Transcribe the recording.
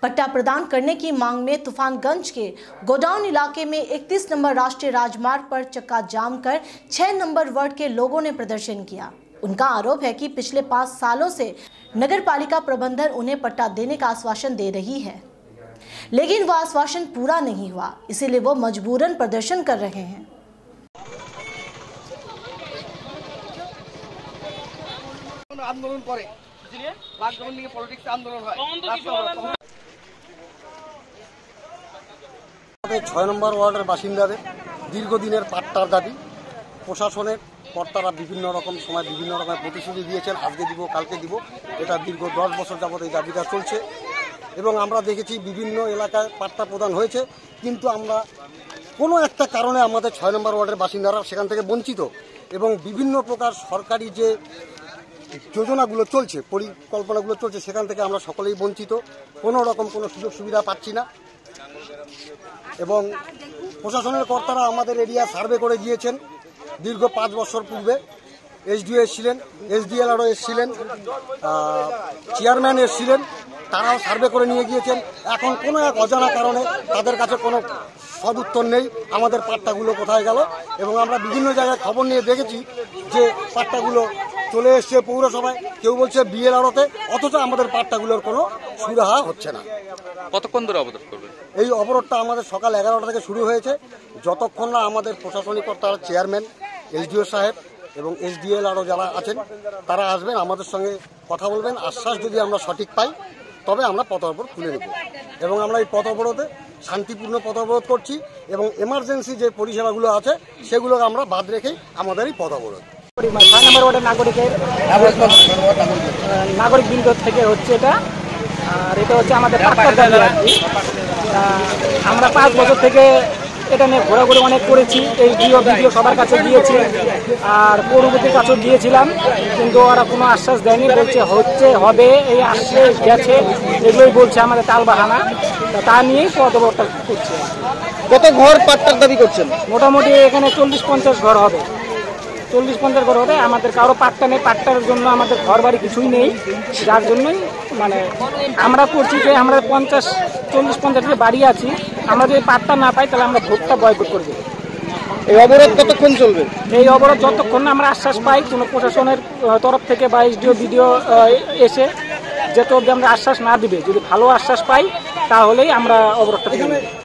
पट्टा प्रदान करने की मांग में तूफानगंज के गोडाउन इलाके में 31 नंबर राष्ट्रीय राजमार्ग पर चक्का जाम कर 6 नंबर वार्ड के लोगों ने प्रदर्शन किया। उनका आरोप है कि पिछले 5 सालों से नगरपालिका प्रबंधन उन्हें पट्टा देने का आश्वासन दे रही है, लेकिन वह आश्वासन पूरा नहीं हुआ, इसीलिए वो मजबूरन प्रदर्शन कर रहे हैं। आंदोलन करे पॉलिटिक्स आंदोलन হয় 6 নম্বর ওয়ার্ডের বাসিন্দাদের দীর্ঘদিনের পাট্টার দাবি প্রশাসনের কর্তারা বিভিন্ন রকম সময় বিভিন্ন রকমের প্রতিশ্রুতি দিয়েছেন, আজকে দিব কালকে দিব, এটা দীর্ঘ 10 বছর যাবত এই দাবিটা চলছে এবং আমরা দেখেছি বিভিন্ন এলাকায় পাট্টা প্রদান হয়েছে, কিন্তু আমরা কোনো একটা কারণে আমাদের 6 নম্বর ওয়ার্ডের বাসিন্দারা সেখান থেকে বঞ্চিত এবং বিভিন্ন প্রকার সরকারি যে যোজনাগুলো চলছে, পরিকল্পনাগুলো চলছে, সেখান থেকে আমরা সকলেই বঞ্চিত, কোনো রকম কোনো সুযোগ সুবিধা পাচ্ছি না। এবং প্রশাসনের কর্তারা আমাদের এরিয়া সার্ভে করে গিয়েছেন দীর্ঘ 5 বছর পূর্বে, এসডিও এসেছিলেন, এসডিএলআরও এসেছিলেন, চেয়ারম্যান এসেছিলেন, তারাও সার্ভে করে নিয়ে গিয়েছেন। এখন কোনো এক অজানা কারণে তাদের কাছে কোনো সদুত্তর নেই আমাদের পাট্টাগুলো কোথায় গেল। এবং আমরা বিভিন্ন জায়গায় খবর নিয়ে দেখেছি যে পাট্টাগুলো চলে এসছে পৌরসভায়, কেউ বলছে বিএলআরওতে, অথচ আমাদের পাট্টাগুলোর কোনো সুরাহা হচ্ছে না। কতক্ষণ ধরে অবরোধ করবেন? এই অবরোধটা আমাদের সকাল 11টা থেকে শুরু হয়েছে, যতক্ষণ না আমাদের প্রশাসনিক কর্তারা, চেয়ারম্যান, এসডিও সাহেব এবং এসডিএলআরও যারা আছেন তারা আসবেন, আমাদের সঙ্গে কথা বলবেন। আশ্বাস যদি আমরা সঠিক পাই তবে আমরা পথ অবরোধ তুলে নেব এবং আমরা এই পথ অবরোধে শান্তিপূর্ণ পথ অবরোধ করছি এবং এমার্জেন্সি যে পরিষেবাগুলো আছে সেগুলোকে আমরা বাদ রেখেই আমাদের এই পথ অবরোধ। 6 নম্বর ওয়ার্ডের নাগরিক বৃন্দ থেকে হচ্ছে এটা, আর এটা হচ্ছে আমাদের পাট্টার দাবি আর কি। আমরা 5 বছর থেকে এটা নিয়ে ঘোরাঘুরি অনেক করেছি, এই ভিডিও সবার কাছে দিয়েছি আর পৌরপতির কাছেও দিয়েছিলাম, কিন্তু ওরা কোনো আশ্বাস দেয়নি, বলছে হচ্ছে হবে, এই আশ্বাস গেছে, এগুলোই বলছে আমাদের তালবাহানা, তা নিয়েই পথ অবরোধ করছে। কত ঘর পাট্টার দাবি করছেন? মোটামুটি এখানে 40-50 ঘর হবে, 40-50 ঘর হবে। আমাদের কারো পাট্টা নেই, পাট্টার জন্য আমাদের ঘর বাড়ি কিছুই নেই, যার জন্যই মানে আমরা করছি যে আমরা 40-50 বাড়ি আছি, আমরা যদি পাট্টা না পাই তাহলে আমরা ভোটটা বয়কট করে দেবো। এই অবরোধ কতক্ষণ চলবে? এই অবরোধ যতক্ষণ না আমরা আশ্বাস পাই কোনো প্রশাসনের তরফ থেকে বা এসডিও বিডিও এসে, যেহেতু আমরা আশ্বাস না দিবে, যদি ভালো আশ্বাস পাই তাহলেই আমরা অবরোধটা